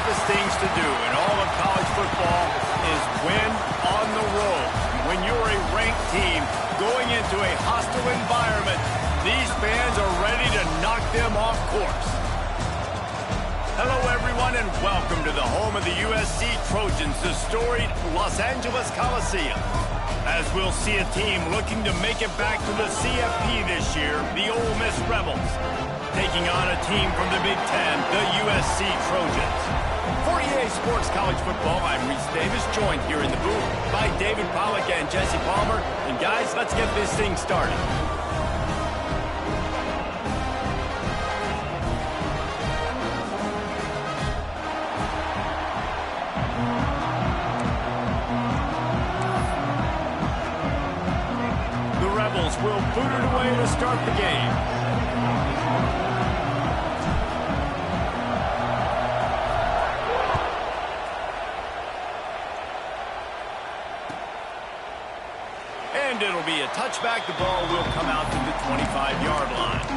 toughest things to do in all of college football is win on the road. When you're a ranked team going into a hostile environment, these fans are ready to knock them off course. Hello, everyone, and welcome to the home of the USC Trojans, the storied Los Angeles Coliseum. As we'll see a team looking to make it back to the CFP this year, the Ole Miss Rebels, taking on a team from the Big Ten, the USC Trojans. For EA Sports College Football, I'm Reese Davis, joined here in the booth by David Pollack and Jesse Palmer. And guys, let's get this thing started. Will boot it away to start the game. And it'll be a touchback. The ball will come out to the 25-yard line.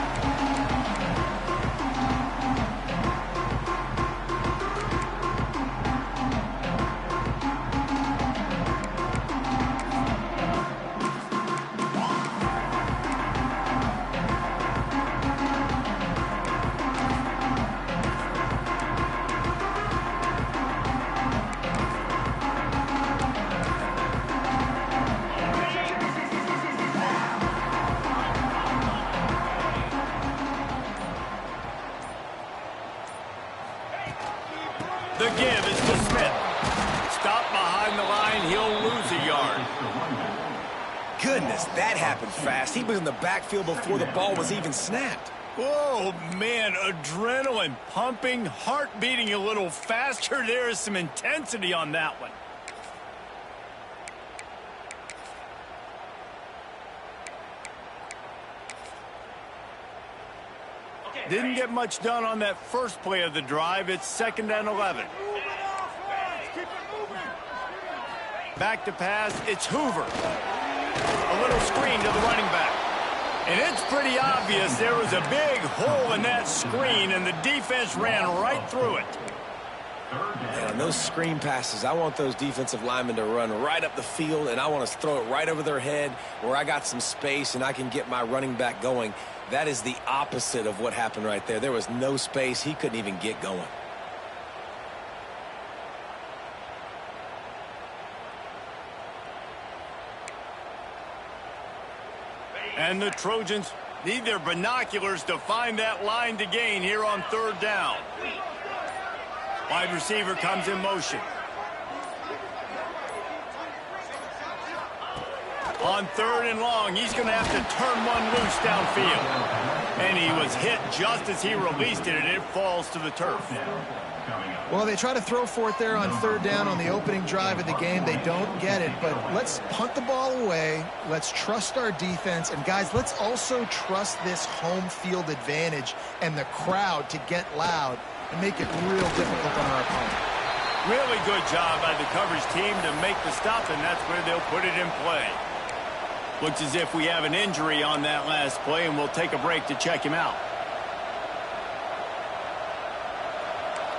The give is to Smith. Stop behind the line. He'll lose a yard. Goodness, that happened fast. He was in the backfield before the ball was even snapped. Oh, man, adrenaline pumping, heart beating a little faster. There is some intensity on that one. Didn't get much done on that first play of the drive. It's 2nd and 11. Back to pass. It's Hoover. A little screen to the running back. And it's pretty obvious there was a big hole in that screen, and the defense ran right through it. And on those screen passes, I want those defensive linemen to run right up the field, and I want to throw it right over their head where I got some space and I can get my running back going. That is the opposite of what happened right there. There was no space. He couldn't even get going. And the Trojans need their binoculars to find that line to gain here on 3rd down. Wide receiver comes in motion. On 3rd and long, he's going to have to turn one loose downfield. And he was hit just as he released it, and it falls to the turf. Well, they try to throw for it there on 3rd down on the opening drive of the game. They don't get it, but let's punt the ball away. Let's trust our defense. And, guys, let's also trust this home field advantage and the crowd to get loud and make it real difficult on our opponent. Really good job by the coverage team to make the stop, and that's where they'll put it in play. Looks as if we have an injury on that last play, and we'll take a break to check him out.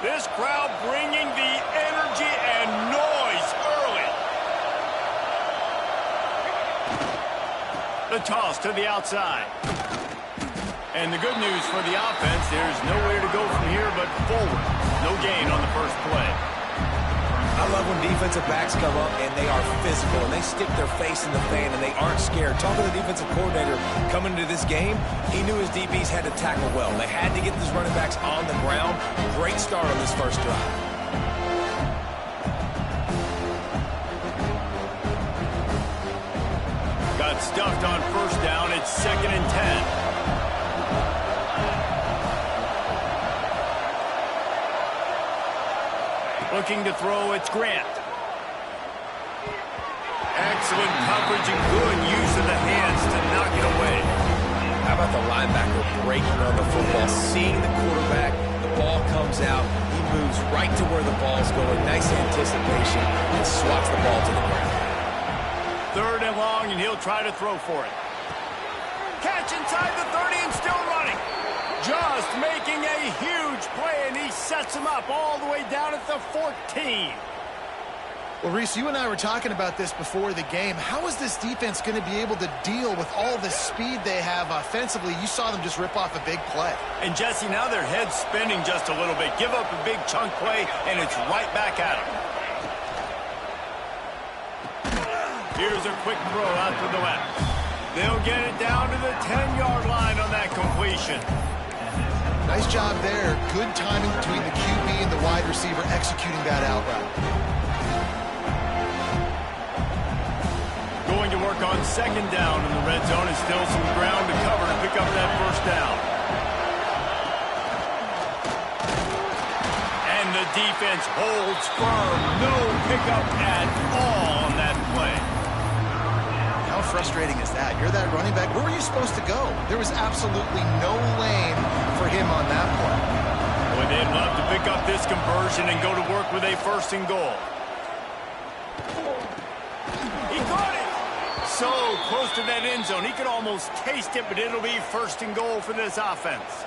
This crowd bringing the energy and noise early. The toss to the outside. And the good news for the offense, there's nowhere to go from here but forward. No gain on the first play. I love when defensive backs come up and they are physical and they stick their face in the fan and they aren't scared. Talking to the defensive coordinator coming into this game, he knew his DBs had to tackle well. They had to get these running backs on the ground. Great start on this first drive. Got stuffed on 1st down. It's 2nd and 10. Looking to throw, it's Grant. Excellent coverage and good use of the hands to knock it away. How about the linebacker breaking on the football, seeing the quarterback, the ball comes out, he moves right to where the ball's going, nice anticipation, and swats the ball to the ground. 3rd and long, and he'll try to throw for it. Catch inside the 30 and still running. Just making a huge play, and he sets him up all the way down at the 14. Well, Reese, you and I were talking about this before the game. How is this defense going to be able to deal with all the speed they have offensively? You saw them just rip off a big play. And, Jesse, now their head's spinning just a little bit. Give up a big chunk play, and it's right back at them. Here's a quick throw out to the left. They'll get it down to the 10-yard line on that completion. Nice job there. Good timing between the QB and the wide receiver executing that out route. Going to work on second down in the red zone, and still some ground to cover to pick up that first down. And the defense holds firm. No pickup at all on that play. How frustrating is that? You're that running back. Where were you supposed to go? There was absolutely no lane for him on that play. Boy, they'd love to pick up this conversion and go to work with a first and goal. He caught it! So close to that end zone. He could almost taste it, but it'll be first and goal for this offense.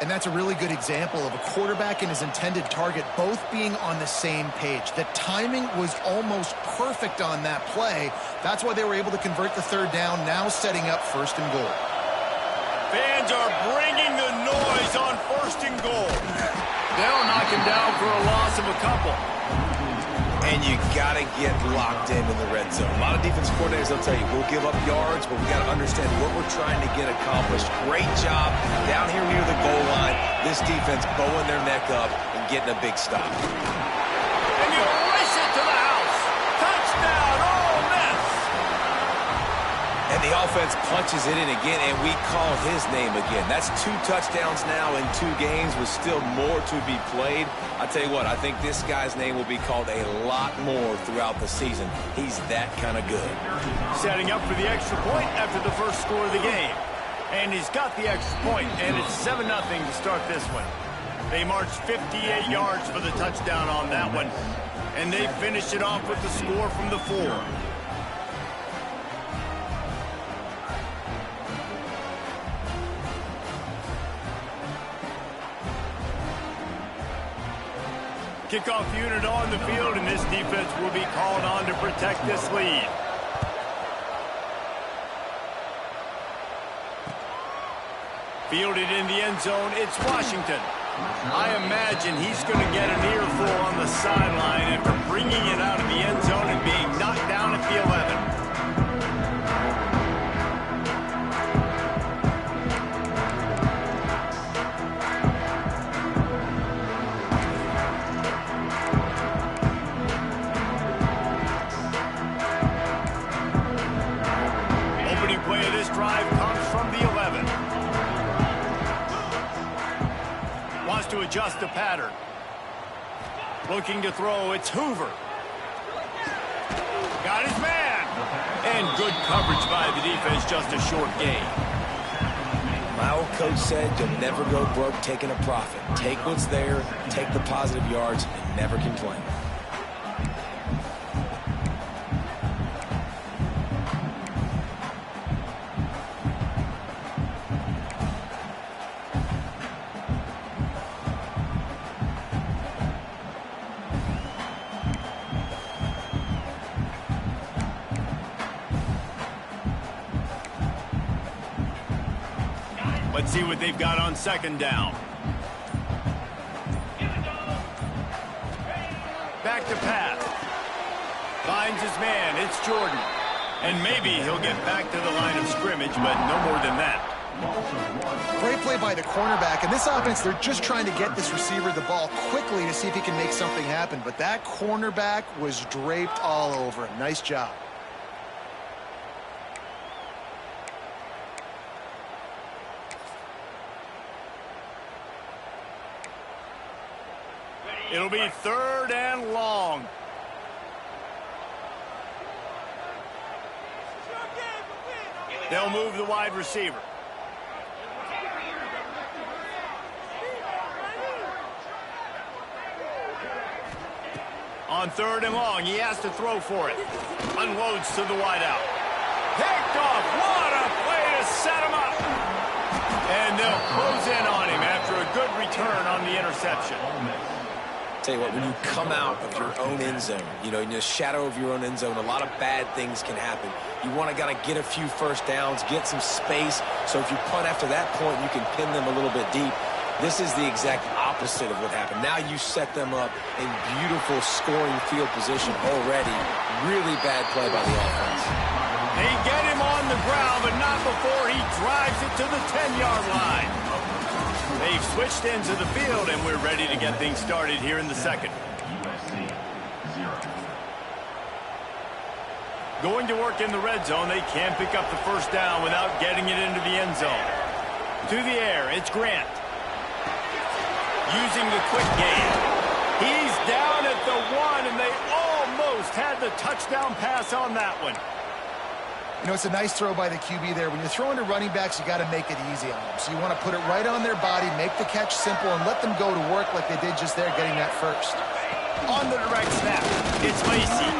And that's a really good example of a quarterback and his intended target both being on the same page. The timing was almost perfect on that play. That's why they were able to convert the third down, now setting up first and goal. Fans are bringing the noise on first and goal. They'll knock him down for a loss of a couple. And you got to get locked in the red zone. A lot of defense coordinators, they'll tell you, we'll give up yards, but we got to understand what we're trying to get accomplished. Great job down here near the goal line. This defense bowing their neck up and getting a big stop. And you race it to the house. Touchdown, Ole Miss. And the offense punches it in again, and we call his name again. That's 2 touchdowns now in 2 games with still more to be played. I tell you what, I think this guy's name will be called a lot more throughout the season. He's that kind of good. Setting up for the extra point after the first score of the game. And he's got the extra point, and it's 7-0 to start this one. They marched 58 yards for the touchdown on that one, and they finished it off with the score from the 4. Kickoff unit on the field, and this defense will be called on to protect this lead. Fielded in the end zone, it's Washington. I imagine he's going to get an earful on the sideline after bringing it out of the end zone and being knocked down at the 11. Drive comes from the 11. Wants to adjust the pattern. Looking to throw, it's Hoover. Got his man. And good coverage by the defense, just a short gain. My old coach said you'll never go broke taking a profit. Take what's there, take the positive yards, and never complain. Let's see what they've got on second down. Back to pass. Finds his man. It's Jordan. And maybe he'll get back to the line of scrimmage, but no more than that. Great play by the cornerback. In this offense, they're just trying to get this receiver the ball quickly to see if he can make something happen. But that cornerback was draped all over him. Nice job. It'll be 3rd and long. They'll move the wide receiver. On 3rd and long, he has to throw for it. Unloads to the wideout. Picked off. What a play to set him up. And they'll close in on him after a good return on the interception. Tell you what, when you come out of your own end zone, in the shadow of your own end zone, a lot of bad things can happen. You want to get a few first downs, get some space, so if you punt after that point, you can pin them a little bit deep. This is the exact opposite of what happened. Now you set them up in beautiful scoring field position already. Really bad play by the offense. They get him on the ground, but not before he drives it to the 10-yard line. They've switched ends of the field, and we're ready to get things started here in the second. USC 0. Going to work in the red zone, they can pick up the first down without getting it into the end zone. To the air, it's Grant. Using the quick game. He's down at the 1, and they almost had the touchdown pass on that one. It's a nice throw by the QB there. When you're throwing to running backs, you got to make it easy on them. So you want to put it right on their body, make the catch simple, and let them go to work like they did just there, getting that first. On the direct snap, it's Lacey.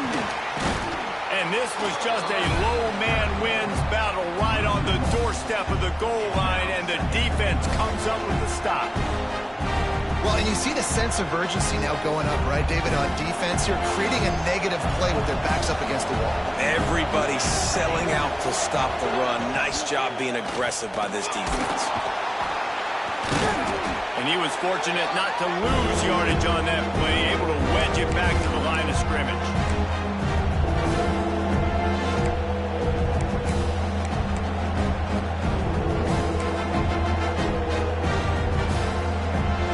And this was just a low man wins battle right on the doorstep of the goal line, and the defense comes up with the stop. Well, and you see the sense of urgency now going up, right, David, on defense. You're creating a negative play with their backs up against the wall. Everybody selling out to stop the run. Nice job being aggressive by this defense. And he was fortunate not to lose yardage on that play, able to wedge it back to the line of scrimmage.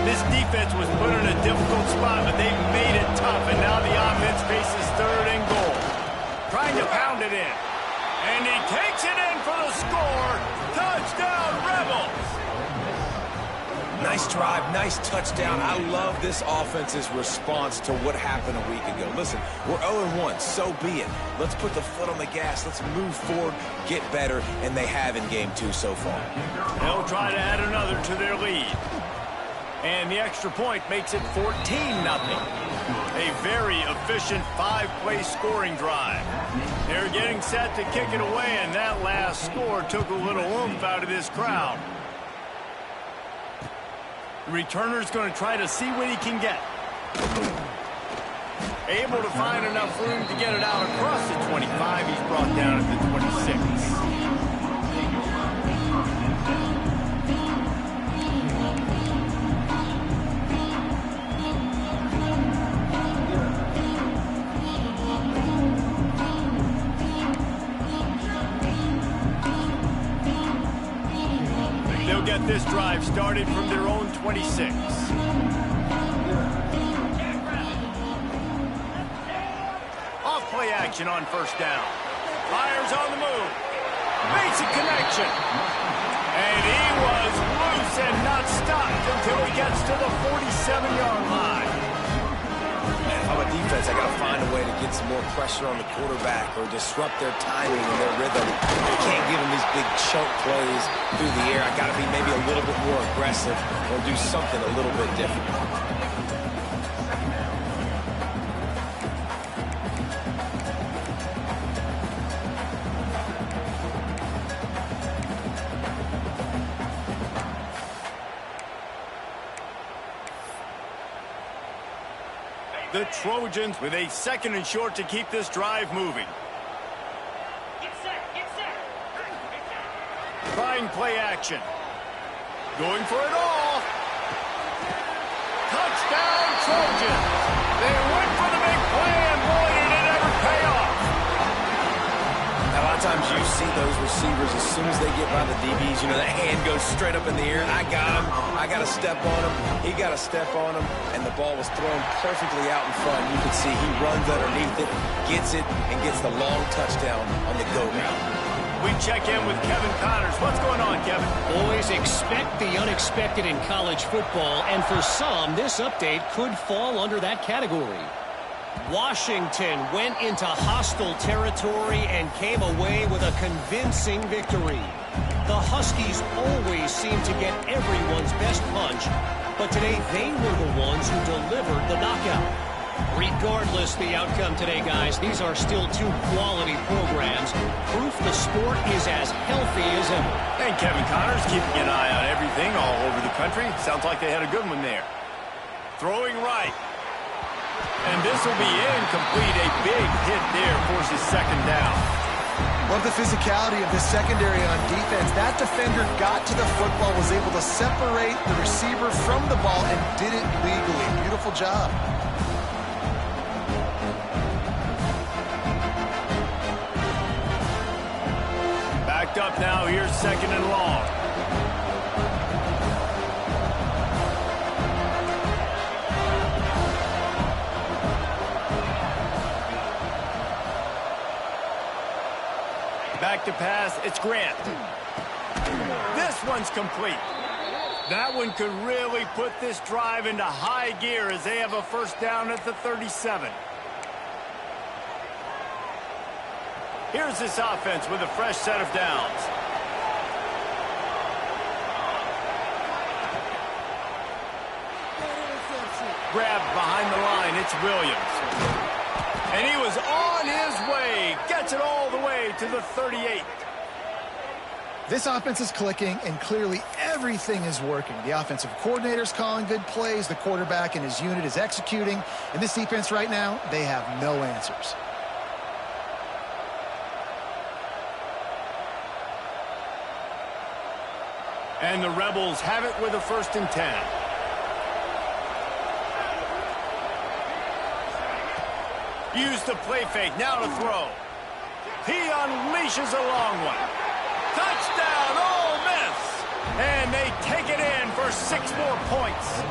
This defense was put in a difficult spot, but they've made it tough, and now the offense faces third and goal. Trying to pound it in. And he takes it in for the score. Touchdown, Rebels! Nice drive, nice touchdown. I love this offense's response to what happened a week ago. Listen, we're 0-1, so be it. Let's put the foot on the gas. Let's move forward, get better, and they have in game 2 so far. They'll try to add another to their lead. And the extra point makes it 14-0. A very efficient 5-play scoring drive. They're getting set to kick it away, and that last score took a little oomph out of this crowd. The returner's going to try to see what he can get. Able to find enough room to get it out across the 25. He's brought down at the 26. They'll get this drive started from their own 26. Off play action on first down. Fires on the move. Makes a connection. And he was loose and not stopped until he gets to the 47-yard line. If I'm a defense, I got to find a way to get some more pressure on the quarterback or disrupt their timing and their rhythm. I can't give them these big choke plays through the air. I got to be maybe a little bit more aggressive or do something a little bit different. The Trojans with a 2nd and short to keep this drive moving. Get set, get set. Trying play action. Going for it all. Touchdown, Trojans. They went for the big play, and boy, did it ever pay off. A lot of times you see those receivers, as soon as they get by the DBs, that hand goes straight up in the air. I got him. I got to step on him. He got to step on him, and the ball was thrown perfectly out in front. You can see he runs underneath it, gets it, and gets the long touchdown on the go route. We check in with Kevin Connors. What's going on, Kevin? Boys, expect the unexpected in college football, and for some, this update could fall under that category. Washington went into hostile territory and came away with a convincing victory. The Huskies always seem to get everyone's best punch, but today they were the ones who delivered the knockout. Regardless the outcome today, guys, these are still 2 quality programs. Proof the sport is as healthy as ever. And Kevin Connors keeping an eye on everything all over the country. Sounds like they had a good one there. Throwing right. And this will be incomplete. A big hit there forces second down. Love the physicality of the secondary on defense. That defender got to the football, was able to separate the receiver from the ball, and did it legally. Beautiful job. Backed up now. Here's second and long. Back to pass, it's Grant. This one's complete. That one could really put this drive into high gear as they have a first down at the 37. Here's this offense with a fresh set of downs. Grabbed behind the line, it's Williams. And he was on his way. Gets it all the way to the 38. This offense is clicking, and clearly everything is working. The offensive coordinator's calling good plays. The quarterback and his unit is executing. And this defense right now, they have no answers. And the Rebels have it with a 1st and 10. Use the play fake, now to throw. He unleashes a long one. Touchdown, Ole Miss! And they take it in for 6 more points.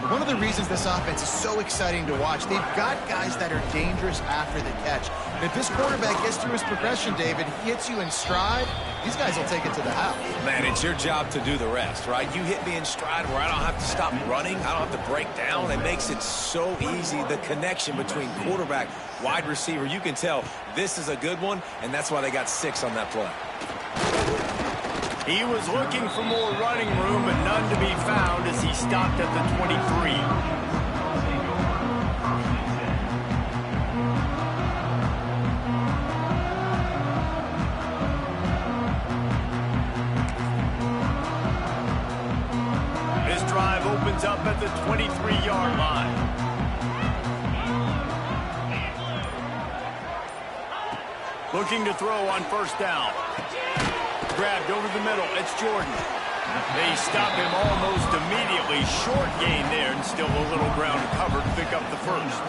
One of the reasons this offense is so exciting to watch, they've got guys that are dangerous after the catch. And if this quarterback gets through his progression, David, he hits you in stride, these guys will take it to the house. Man, it's your job to do the rest, right? You hit me in stride where I don't have to stop running. I don't have to break down. It makes it so easy, the connection between quarterback, wide receiver. You can tell this is a good one, and that's why they got 6 on that play. He was looking for more running room, but none to be found as he stopped at the 23. Opens up at the 23-yard line. Looking to throw on first down. Grabbed over the middle. It's Jordan. They stop him almost immediately. Short gain there, and still a little ground covered to pick up the first.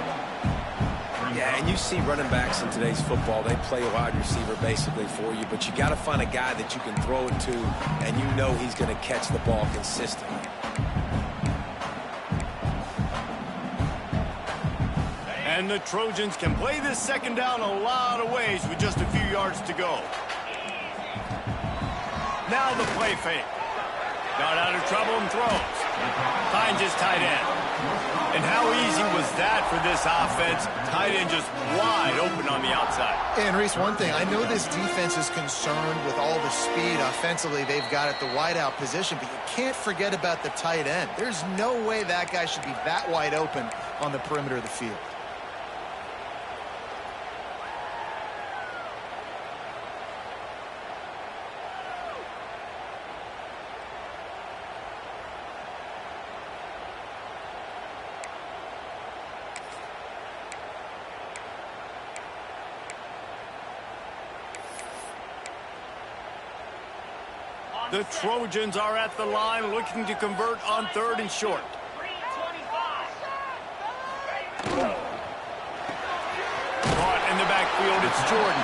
Yeah, and you see running backs in today's football, they play a wide receiver basically for you, but you got to find a guy that you can throw it to, and you know he's going to catch the ball consistently. And the Trojans can play this second down a lot of ways with just a few yards to go. Now the play fake. Got out of trouble and throws. Finds his tight end. And how easy was that for this offense? Tight end just wide open on the outside. And Reese, one thing, I know this defense is concerned with all the speed offensively they've got at the wideout position, but you can't forget about the tight end. There's no way that guy should be that wide open on the perimeter of the field. The Trojans are at the line looking to convert on 3rd and short. Caught in the backfield, it's Jordan.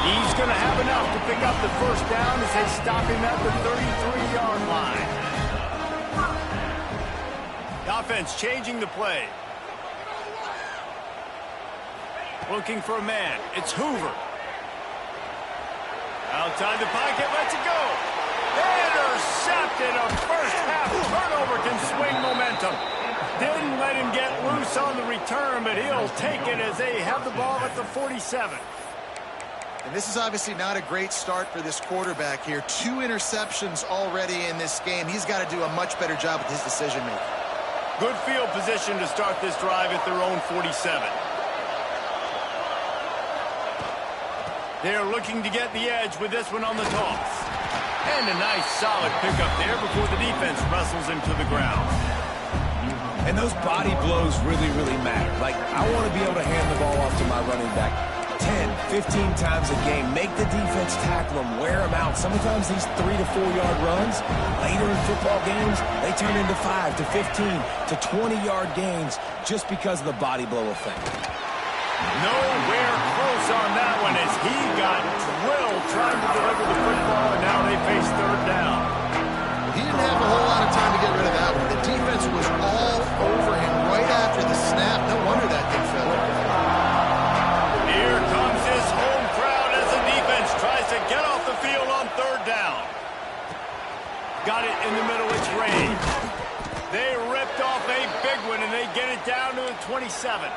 He's going to have enough to pick up the first down as they stop him at the 33-yard line. The offense changing the play. Looking for a man. It's Hoover. Outside the pocket, lets it go. Intercepted. A first half turnover can swing momentum. Didn't let him get loose on the return, but he'll take it as they have the ball at the 47. And this is obviously not a great start for this quarterback here. 2 interceptions already in this game. He's got to do a much better job with his decision-making. Good field position to start this drive at their own 47. They're looking to get the edge with this one on the toss. And a nice solid pickup there before the defense wrestles him to the ground. And those body blows really, really matter. Like, I want to be able to hand the ball off to my running back 10, 15 times a game. Make the defense tackle them, wear them out. Sometimes these 3 to 4 yard runs, later in football games, they turn into 5 to 15 to 20-yard gains just because of the body blow effect. Nowhere close on that one as he got drilled trying to deliver the football, and now they face third down. He didn't have a whole lot of time to get rid of that one. The defense was all over him right after the snap. No wonder that thing fell. Here comes his home crowd as the defense tries to get off the field on third down. Got it in the middle, it's range. They ripped off a big one, and they get it down to the 27.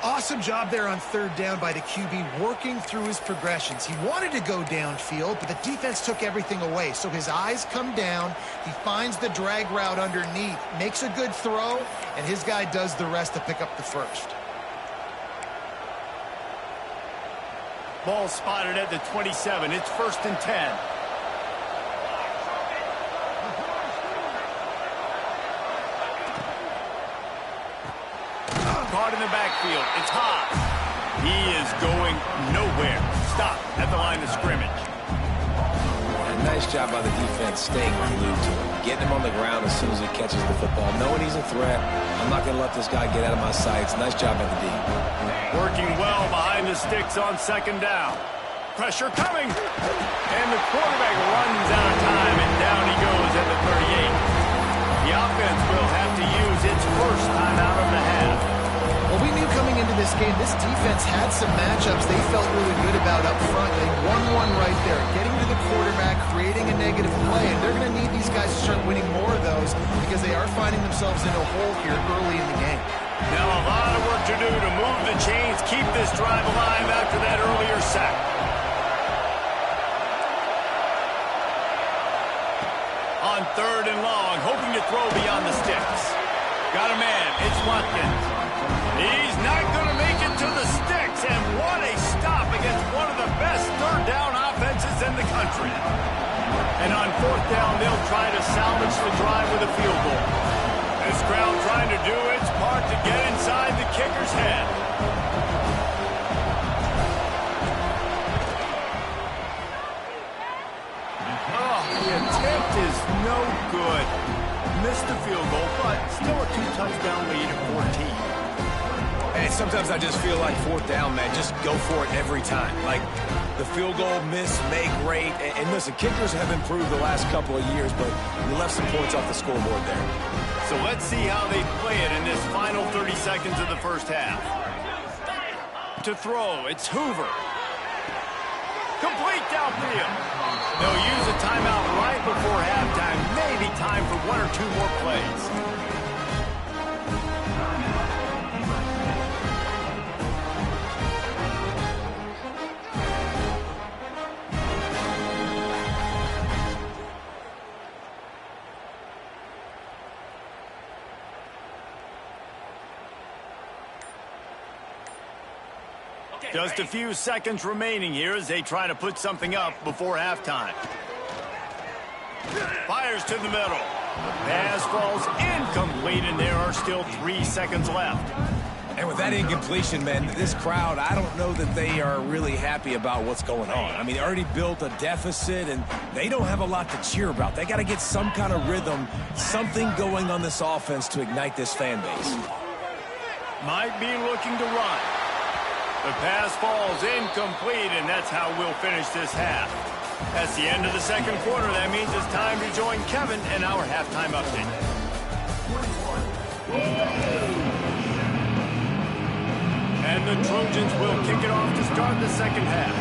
Awesome job there on third down by the QB, working through his progressions. He wanted to go downfield, but the defense took everything away. So his eyes come down, he finds the drag route underneath, makes a good throw, and his guy does the rest to pick up the first. Ball spotted at the 27. It's 1st and 10. Caught in the backfield. It's hot. He is going nowhere. Stop at the line of scrimmage. Nice job by the defense staying glued to him. Getting him on the ground as soon as he catches the football. Knowing he's a threat. I'm not going to let this guy get out of my sights. Nice job by the D. Working well behind the sticks on 2nd down. Pressure coming. And the quarterback runs out of time, and down he goes at the 38. The offense will have to use its first time out of the half. Well, we knew coming into this game, this defense had some matchups they felt really good about up front. They won one right there, getting to the quarterback, creating a negative play, and they're going to need these guys to start winning more of those because they are finding themselves in a hole here early in the game. Now a lot of work to do to move the chains, keep this drive alive after that earlier sack. On 3rd and long, hoping to throw beyond the sticks. Got a man, it's Watkins. He's not going to make it to the sticks, and what a stop against one of the best third down offenses in the country. And on 4th down, they'll try to salvage the drive with a field goal. This crowd trying to do its part to get inside the kicker's head. Oh, the attempt is no good. Missed the field goal, but still a 2-touchdown lead at 14. And sometimes I just feel like 4th down, man, just go for it every time. Like, the field goal, miss, make, rate. And listen, kickers have improved the last couple of years, but you left some points off the scoreboard there. So let's see how they play it in this final 30 seconds of the first half. To throw, it's Hoover. Complete downfield. They'll use a timeout right before halftime. Maybe time for 1 or 2 more plays. Just a few seconds remaining here as they try to put something up before halftime. Fires to the middle. Pass falls incomplete, and there are still 3 seconds left. And with that incompletion, man, this crowd, I don't know that they are really happy about what's going on. I mean, they already built a deficit, and they don't have a lot to cheer about. They got to get some kind of rhythm, something going on this offense to ignite this fan base. Might be looking to run. The pass falls incomplete, and that's how we'll finish this half. That's the end of the 2nd quarter. That means it's time to join Kevin and our halftime update. And the Trojans will kick it off to start the 2nd half.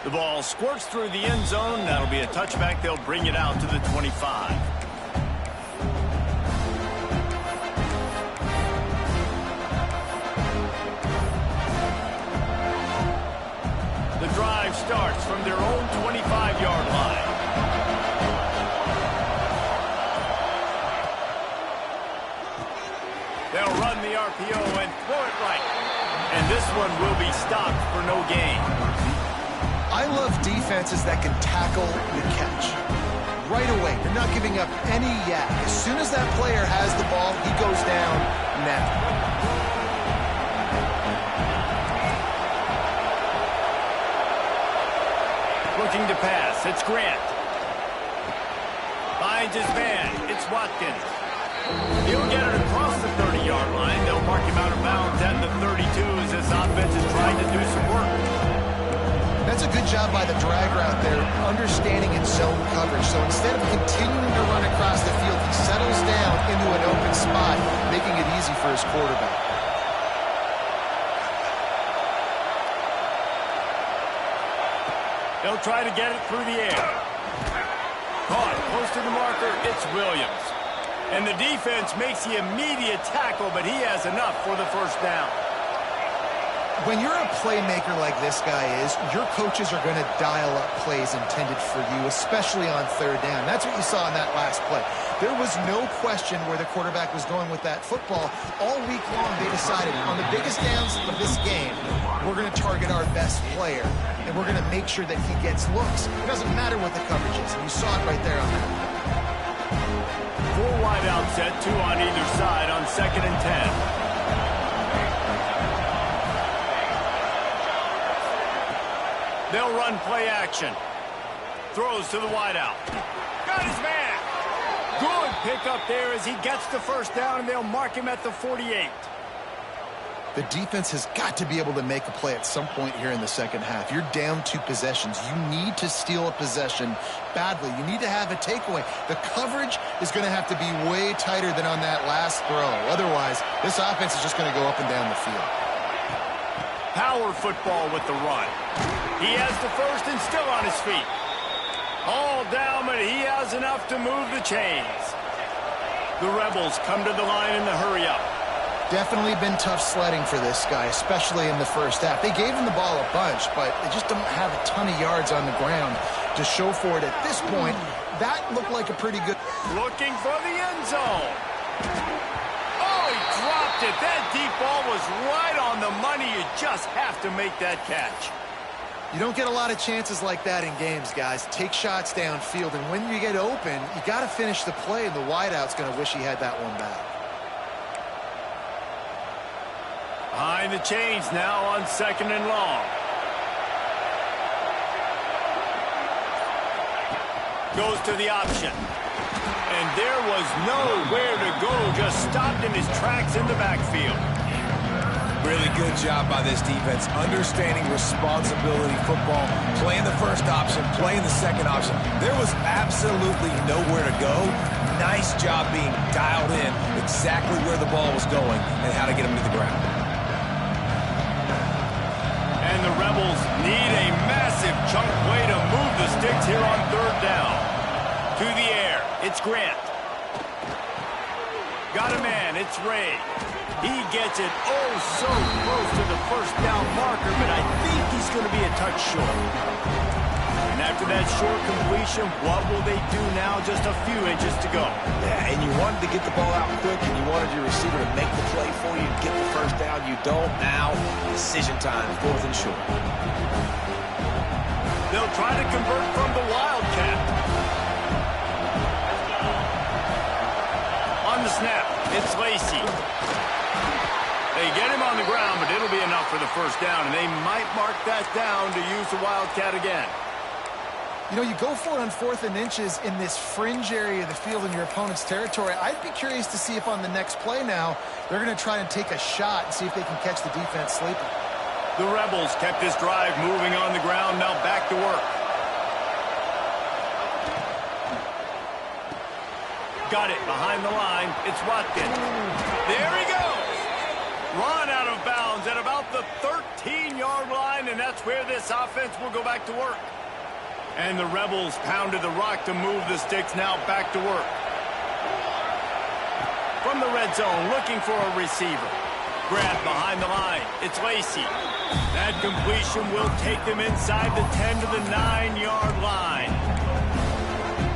The ball squirts through the end zone. That'll be a touchback. They'll bring it out to the 25. The drive starts from their own 25-yard line. They'll run the RPO and throw it right. And this one will be stopped for no gain. I love defenses that can tackle the catch. Right away, you're not giving up any yak. As soon as that player has the ball, he goes down now. Looking to pass, it's Grant. Finds his man, it's Watkins. He'll get it across the 30-yard line. They'll mark him out of bounds at the 32 as this offense is trying to do some work. That's a good job by the drag route there, understanding its zone coverage. So instead of continuing to run across the field, he settles down into an open spot, making it easy for his quarterback. They'll try to get it through the air. Caught close to the marker, it's Williams. And the defense makes the immediate tackle, but he has enough for the first down. When you're a playmaker like this guy is, your coaches are going to dial up plays intended for you, especially on third down. That's what you saw in that last play. There was no question where the quarterback was going with that football. All week long, they decided on the biggest downs of this game, we're going to target our best player, and we're going to make sure that he gets looks. It doesn't matter what the coverage is, and you saw it right there on that. 4 wide out set, 2 on either side on 2nd and 10. They'll run play action. Throws to the wideout. Got his man. Good pickup there as he gets the first down, and they'll mark him at the 48. The defense has got to be able to make a play at some point here in the second half. You're down 2 possessions. You need to steal a possession badly. You need to have a takeaway. The coverage is going to have to be way tighter than on that last throw. Otherwise, this offense is just going to go up and down the field. Power football with the run. He has the first and still on his feet. All down, but he has enough to move the chains. The Rebels come to the line in the hurry-up. Definitely been tough sledding for this guy, especially in the first half. They gave him the ball a bunch, but they just don't have a ton of yards on the ground to show for it. At this point, that looked like a pretty good... Looking for the end zone. Oh, he dropped it. That deep ball was right on the money. You just have to make that catch. You don't get a lot of chances like that in games, guys. Take shots downfield, and when you get open, you got to finish the play, and the wideout's going to wish he had that one back. Behind the chains now on 2nd and long. Goes to the option. And there was nowhere to go, just stopped in his tracks in the backfield. Really good job by this defense, understanding responsibility football, playing the first option, playing the second option. There was absolutely nowhere to go. Nice job being dialed in exactly where the ball was going and how to get him to the ground. And the Rebels need a massive chunk play to move the sticks here on 3rd down. To the air, it's Grant. Got a man, it's Ray. He gets it oh so close to the first down marker, but I think he's going to be a touch short. And after that short completion, what will they do now? Just a few inches to go. Yeah, and you wanted to get the ball out quick, and you wanted your receiver to make the play for you, get the first down. You don't now. Decision time, 4th and short. They'll try to convert from the Wildcat. On the snap, it's Lacey. They get him on the ground, but it'll be enough for the first down, and they might mark that down to use the Wildcat again. You know, you go for it on 4th and inches in this fringe area of the field in your opponent's territory. I'd be curious to see if on the next play now, they're going to try and take a shot and see if they can catch the defense sleeping. The Rebels kept this drive moving on the ground, now back to work. Got it behind the line. It's Watkins. There he goes. Run out of bounds at about the 13-yard line, and that's where this offense will go back to work. And the Rebels pounded the rock to move the sticks, now back to work. From the red zone, looking for a receiver. Grab behind the line. It's Lacey. That completion will take them inside the 10 to the 9-yard line.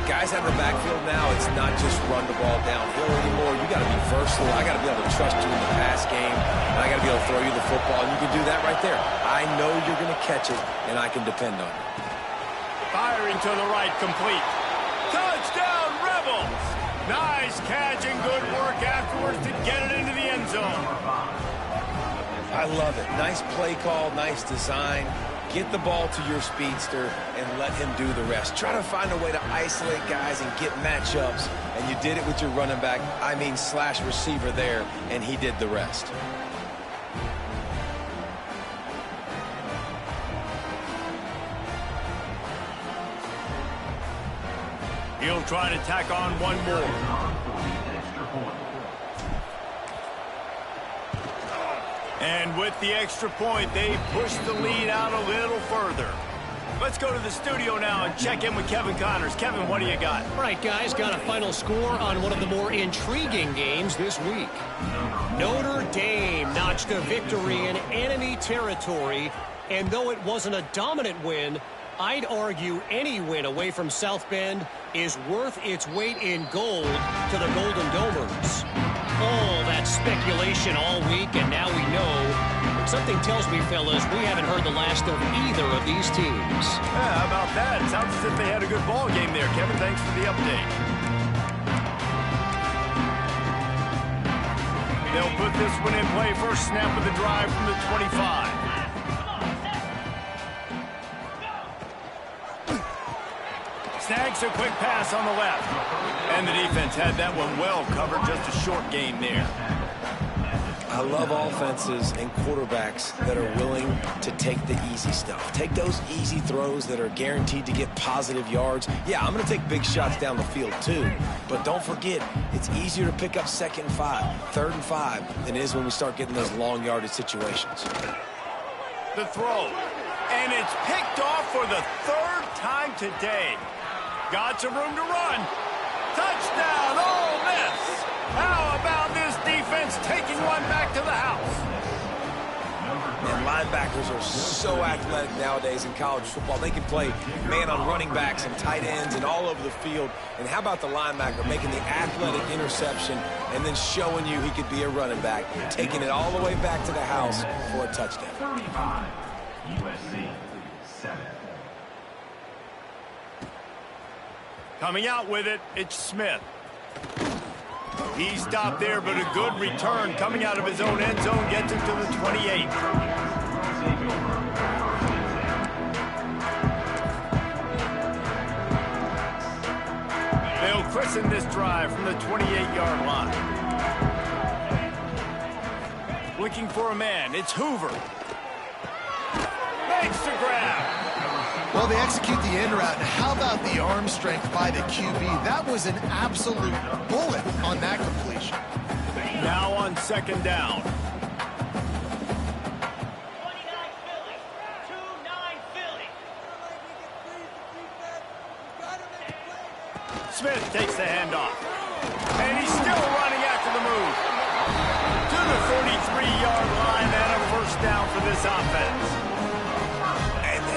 Guys out of the backfield now, it's not just run the ball downhill anymore. You got to be versatile. I got to be able to trust you in the pass game, and I got to be able to throw you the football, and you can do that right there. I know you're going to catch it, and I can depend on it. Firing to the right, complete. Touchdown, Rebels! Nice catch and good work afterwards to get it into the end zone. I love it. Nice play call, nice design. Get the ball to your speedster and let him do the rest. Try to find a way to isolate guys and get matchups, and you did it with your running back, slash receiver there, and he did the rest. He'll try to tack on one more. And with the extra point, they push the lead out a little further. Let's go to the studio now and check in with Kevin Connors. Kevin, what do you got? All right, guys, got a final score on one of the more intriguing games this week. Notre Dame notched a victory in enemy territory, and though it wasn't a dominant win, I'd argue any win away from South Bend is worth its weight in gold to the Golden Domers. All that speculation all week, and now we know. Something tells me, fellas, we haven't heard the last of either of these teams. Yeah, how about that? It sounds as if they had a good ball game there, Kevin. Thanks for the update. They'll put this one in play. First snap of the drive from the 25. Snags a quick pass on the left. And the defense had that one well covered. Just a short gain there. I love offenses and quarterbacks that are willing to take the easy stuff. Take those easy throws that are guaranteed to get positive yards. Yeah, I'm going to take big shots down the field too. But don't forget, it's easier to pick up 2nd and 5, 3rd and 5 than it is when we start getting those long yardage situations. The throw. And it's picked off for the 3rd time today. Got some room to run. Touchdown, Ole Miss. How about this defense taking one back to the house? And linebackers are so athletic nowadays in college football. They can play man on running backs and tight ends and all over the field. And how about the linebacker making the athletic interception and then showing you he could be a running back, taking it all the way back to the house for a touchdown. 35, USC 7. Coming out with it, it's Smith. He stopped there, but a good return coming out of his own end zone gets him to the 28. They'll christen this drive from the 28-yard line. Looking for a man, it's Hoover. Makes the grab. Well, they execute the in route. How about the arm strength by the QB? That was an absolute bullet on that completion. Now on 2nd down. 29 Philly. 2-9 Philly. Smith takes the handoff. And he's still running after the move. To the 43-yard line and a 1st down for this offense.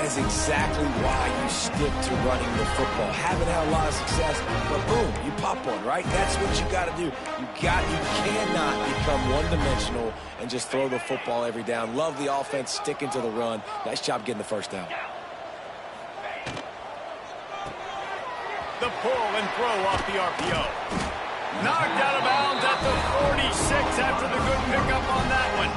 Is exactly why you stick to running the football. Haven't had a lot of success, but boom, you pop one, right? That's what you got to do. You cannot become one-dimensional and just throw the football every down. Love the offense sticking to the run. Nice job getting the 1st down. The pull and throw off the RPO. Knocked out of bounds at the 46 after the good pickup on that one.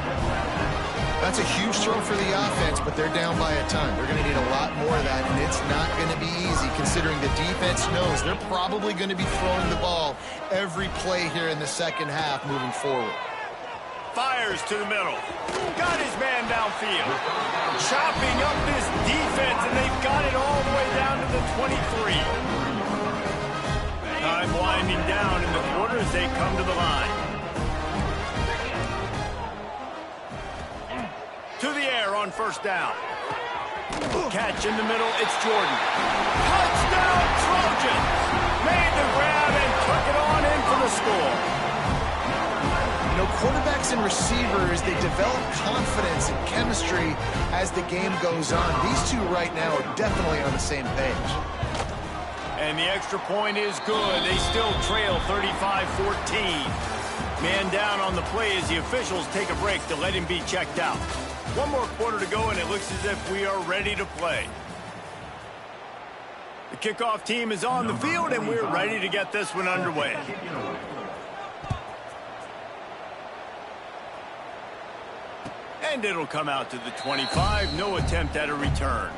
That's a huge throw for the offense, but they're down by a ton. They're going to need a lot more of that, and it's not going to be easy considering the defense knows they're probably going to be throwing the ball every play here in the 2nd half moving forward. Fires to the middle. Got his man downfield. Chopping up this defense, and they've got it all the way down to the 23. Time winding down in the quarter as they come to the line. To the air on 1st down. Catch in the middle, it's Jordan. Touchdown, Trojans! Made the grab and took it on in for the score. You know, quarterbacks and receivers, they develop confidence and chemistry as the game goes on. These two right now are definitely on the same page. And the extra point is good. They still trail 35-14. Man down on the play as the officials take a break to let him be checked out. One more quarter to go, and it looks as if we are ready to play. The kickoff team is on the field, and we're ready to get this one underway. And it'll come out to the 25. No attempt at a return.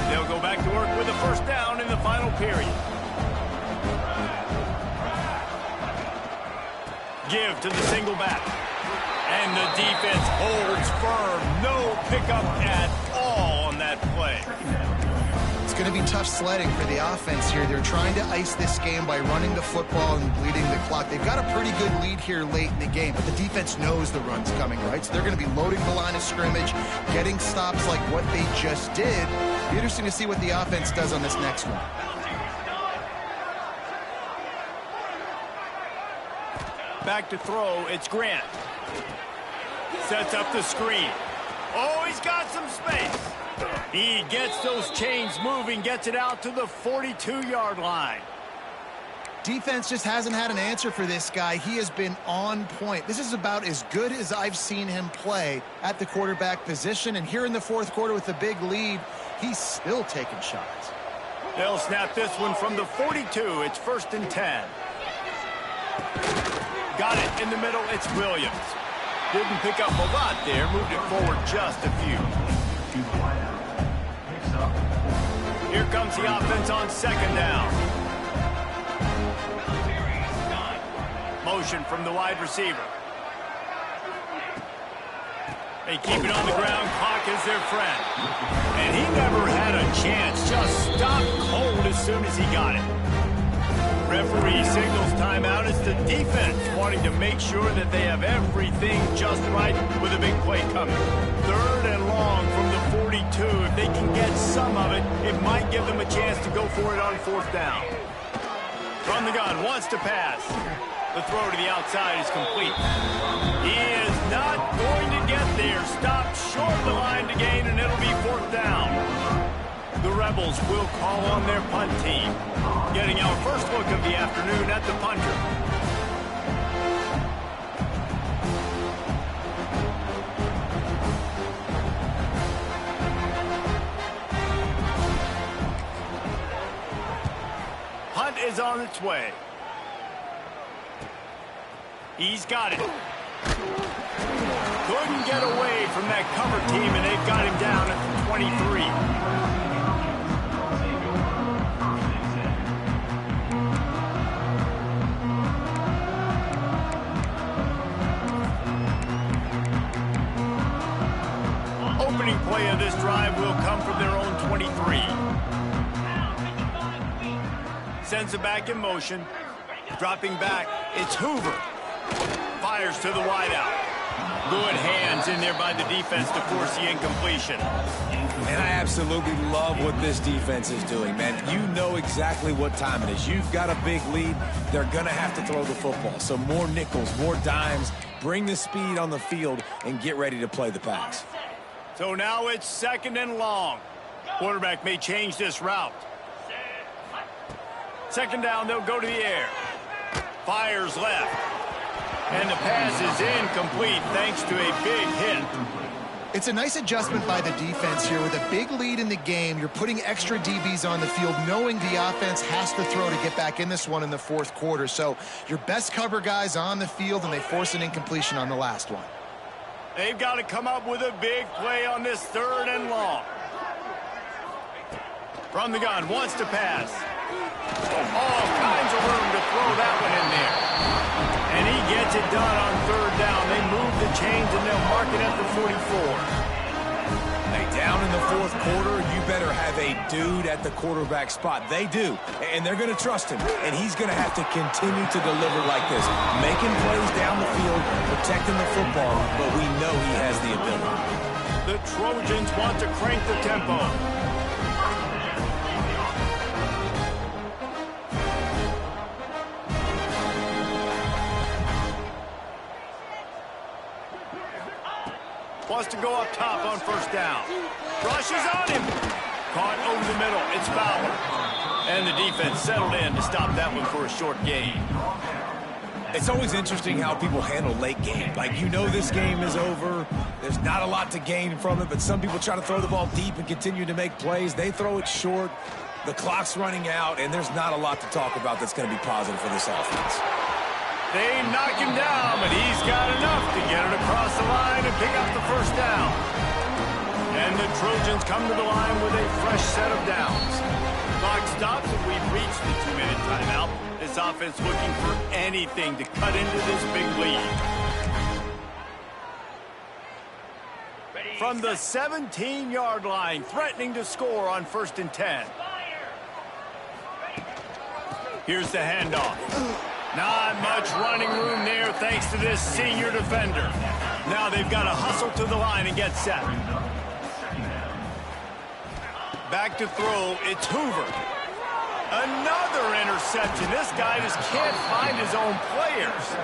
They'll go back to work with a first down in the final period. Give to the single back. And the defense holds firm. No pickup at all on that play. It's going to be tough sledding for the offense here. They're trying to ice this game by running the football and bleeding the clock. They've got a pretty good lead here late in the game, but the defense knows the run's coming, right? So they're going to be loading the line of scrimmage, getting stops like what they just did. Be interesting to see what the offense does on this next one. Back to throw, it's Grant. Sets up the screen. Oh, he's got some space. He gets those chains moving, gets it out to the 42-yard line. Defense just hasn't had an answer for this guy. He has been on point. This is about as good as I've seen him play at the quarterback position. And here in the fourth quarter with the big lead, he's still taking shots. They'll snap this one from the 42. It's 1st and 10. Got it in the middle. It's Williams. Didn't pick up a lot there. Moved it forward just a few. Here comes the offense on 2nd down. Motion from the wide receiver. They keep it on the ground. Clock is their friend. And he never had a chance. Just stopped cold as soon as he got it. Referee signals timeout. It's the defense wanting to make sure that they have everything just right with a big play coming. 3rd and long from the 42. If they can get some of it, it might give them a chance to go for it on 4th down. From the gun, wants to pass. The throw to the outside is complete. He is not going to get there. Stopped short of the line to gain, and it'll be 4th down. The Rebels will call on their punt team. Getting our first look of the afternoon at the punter. Punt is on its way. He's got it. Couldn't get away from that cover team, and they've got him down at the 23. Play of this drive will come from their own 23. Sends it back in motion. Dropping back, it's Hoover. Fires to the wideout. Good hands in there by the defense to force the incompletion. And I absolutely love what this defense is doing, man. You know exactly what time it is. You've got a big lead. They're going to have to throw the football. So more nickels, more dimes. Bring the speed on the field and get ready to play the pass. So now it's 2nd and long. Quarterback may change this route. 2nd down, they'll go to the air. Fires left. And the pass is incomplete thanks to a big hit. It's a nice adjustment by the defense here. With a big lead in the game, you're putting extra DBs on the field, knowing the offense has to throw to get back in this one in the 4th quarter. So your best cover guys on the field, and they force an incompletion on the last one. They've got to come up with a big play on this 3rd and long. From the gun, wants to pass. All kinds of room to throw that one in there. And he gets it done on 3rd down. They move the chains, and they'll mark it at the 44. Hey, down in the 4th quarter, you better have a dude at the quarterback spot. They do, and they're going to trust him. And he's going to have to continue to deliver like this, making plays down the field, protecting the football, but we know he has the ability. The Trojans want to crank the tempo. Wants to go up top on 1st down. Rushes on him. Caught over the middle. It's Fowler. And the defense settled in to stop that one for a short gain. It's always interesting how people handle late game. Like, you know this game is over. There's not a lot to gain from it, but some people try to throw the ball deep and continue to make plays. They throw it short. The clock's running out, and there's not a lot to talk about that's going to be positive for this offense. They knock him down, but he's got enough to get it across the line and pick up the first down. And the Trojans come to the line with a fresh set of downs. Clock stops, and we've reached the 2-minute timeout. This offense looking for anything to cut into this big lead. From the 17-yard line, threatening to score on 1st and 10. Here's the handoff. Not much running room there thanks to this senior defender. Now they've got to hustle to the line and get set. Back to throw, it's Hoover. Another interception. This guy just can't find his own players.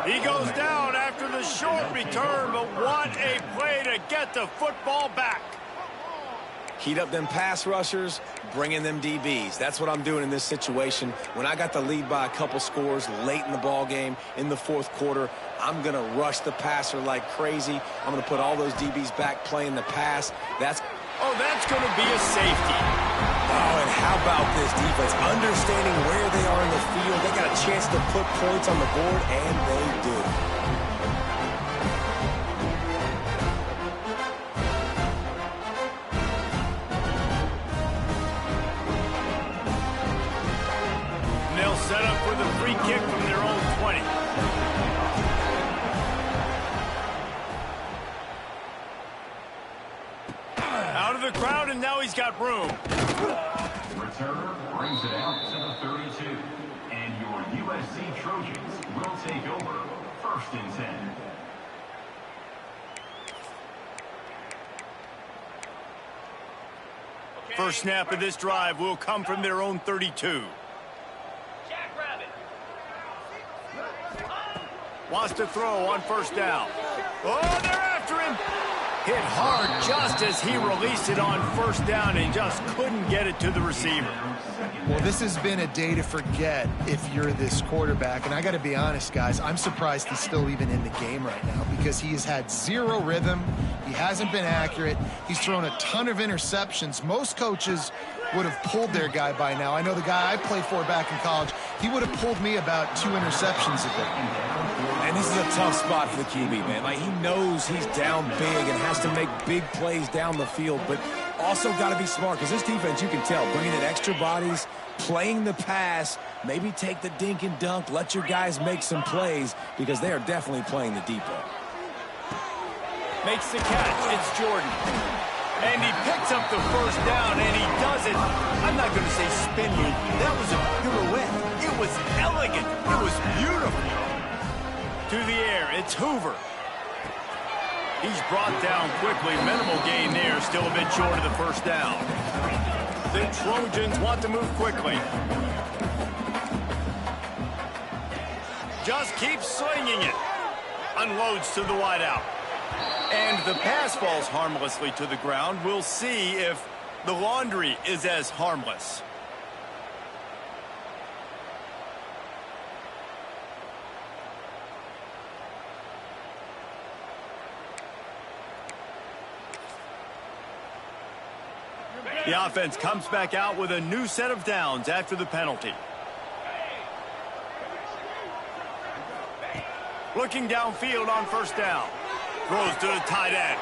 He goes down after the short return, but what a play to get the football back. Heat up them pass rushers, bring in them DBs. That's what I'm doing in this situation. When I got the lead by a couple scores late in the ball game, in the 4th quarter, I'm going to rush the passer like crazy. I'm going to put all those DBs back playing the pass. That's going to be a safety. Oh, and how about this defense? Understanding where they are in the field. They got a chance to put points on the board, and they do. And they'll set up for the free kick from their own 20. Out of the crowd, and now he's got room. Returner brings it out to the 32. And your USC Trojans will take over 1st and 10. First snap of this drive will come from their own 32. Wants to throw on 1st down. Oh, they're after him. Hit hard just as he released it on 1st down and just couldn't get it to the receiver. Well, this has been a day to forget if you're this quarterback. And I got to be honest, guys, I'm surprised he's still even in the game right now because he has had zero rhythm. He hasn't been accurate. He's thrown a ton of interceptions. Most coaches would have pulled their guy by now. I know the guy I played for back in college, he would have pulled me about 2 interceptions ago. And this is a tough spot for the QB, man. Like, he knows he's down big and has to make big plays down the field, but also got to be smart because this defense, you can tell, bringing in extra bodies, playing the pass, maybe take the dink and dunk, let your guys make some plays because they are definitely playing the deep ball. Makes the catch. It's Jordan. And he picks up the 1st down, and he does it. I'm not going to say spin move. That was a pirouette. It was elegant. It was beautiful. To the air, it's Hoover. He's brought down quickly. Minimal gain there. Still a bit short of the 1st down. The Trojans want to move quickly. Just keeps slinging it. Unloads to the wideout. And the pass falls harmlessly to the ground. We'll see if the laundry is as harmless. The offense comes back out with a new set of downs after the penalty. Looking downfield on 1st down. Throws to the tight end.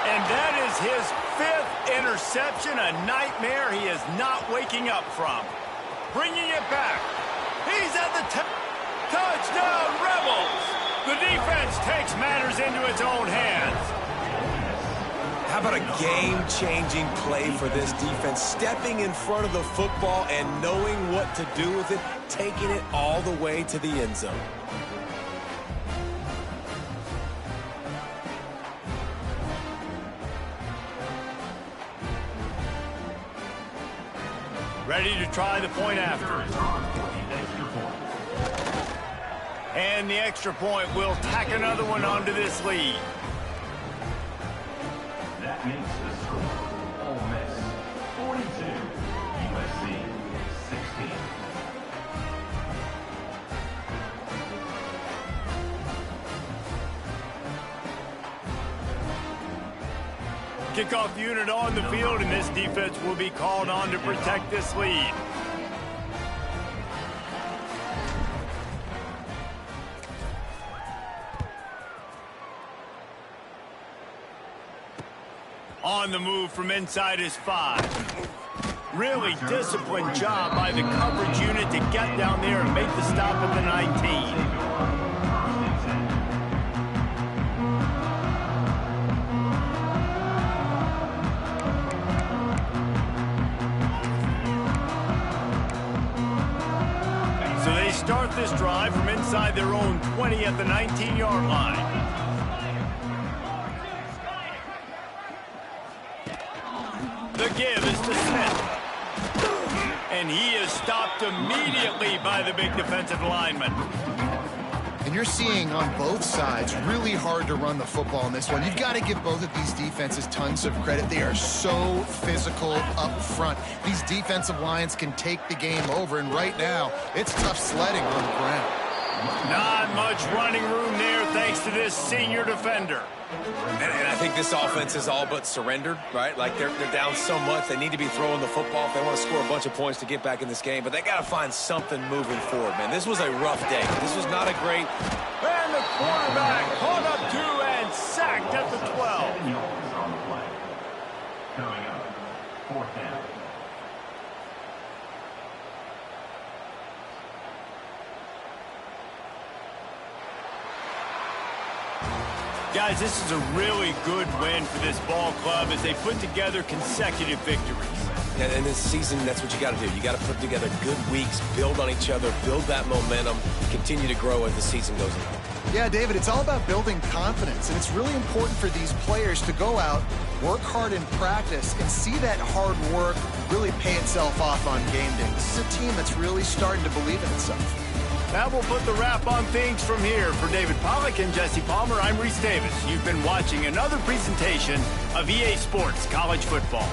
And that is his 5th interception, a nightmare he is not waking up from. Bringing it back. He's at the touchdown, Rebels. The defense takes matters into its own hands. How about a game-changing play for this defense? Stepping in front of the football and knowing what to do with it, taking it all the way to the end zone. Ready to try the point after. And the extra point will tack another one onto this lead. That makes the score Ole Miss Kickoff unit on the field, and this defense will be called on to protect this lead. On the move from inside his 5. Really disciplined job by the coverage unit to get down there and make the stop at the 19. So they start this drive from inside their own 20 at the 19-yard line. The give is to Smith. And he is stopped immediately by the big defensive lineman. And you're seeing on both sides really hard to run the football in this one. You've got to give both of these defenses tons of credit. They are so physical up front. These defensive lines can take the game over, and right now it's tough sledding on the ground. Not much running room there thanks to this senior defender. And I think this offense is all but surrendered, right? Like they're down so much. They need to be throwing the football if they want to score a bunch of points to get back in this game. But they got to find something moving forward, man. This was a rough day. This was not a great. And the quarterback caught up to and sacked at the 12. Coming up, 4th down. Guys, this is a really good win for this ball club as they put together consecutive victories. And in this season, that's what you got to do. You got to put together good weeks, build on each other, build that momentum, continue to grow as the season goes on. Yeah, David, it's all about building confidence, and it's really important for these players to go out, work hard in practice, and see that hard work really pay itself off on game day. This is a team that's really starting to believe in itself. That will put the wrap on things from here. For David Pollack and Jesse Palmer, I'm Reese Davis. You've been watching another presentation of EA Sports College Football.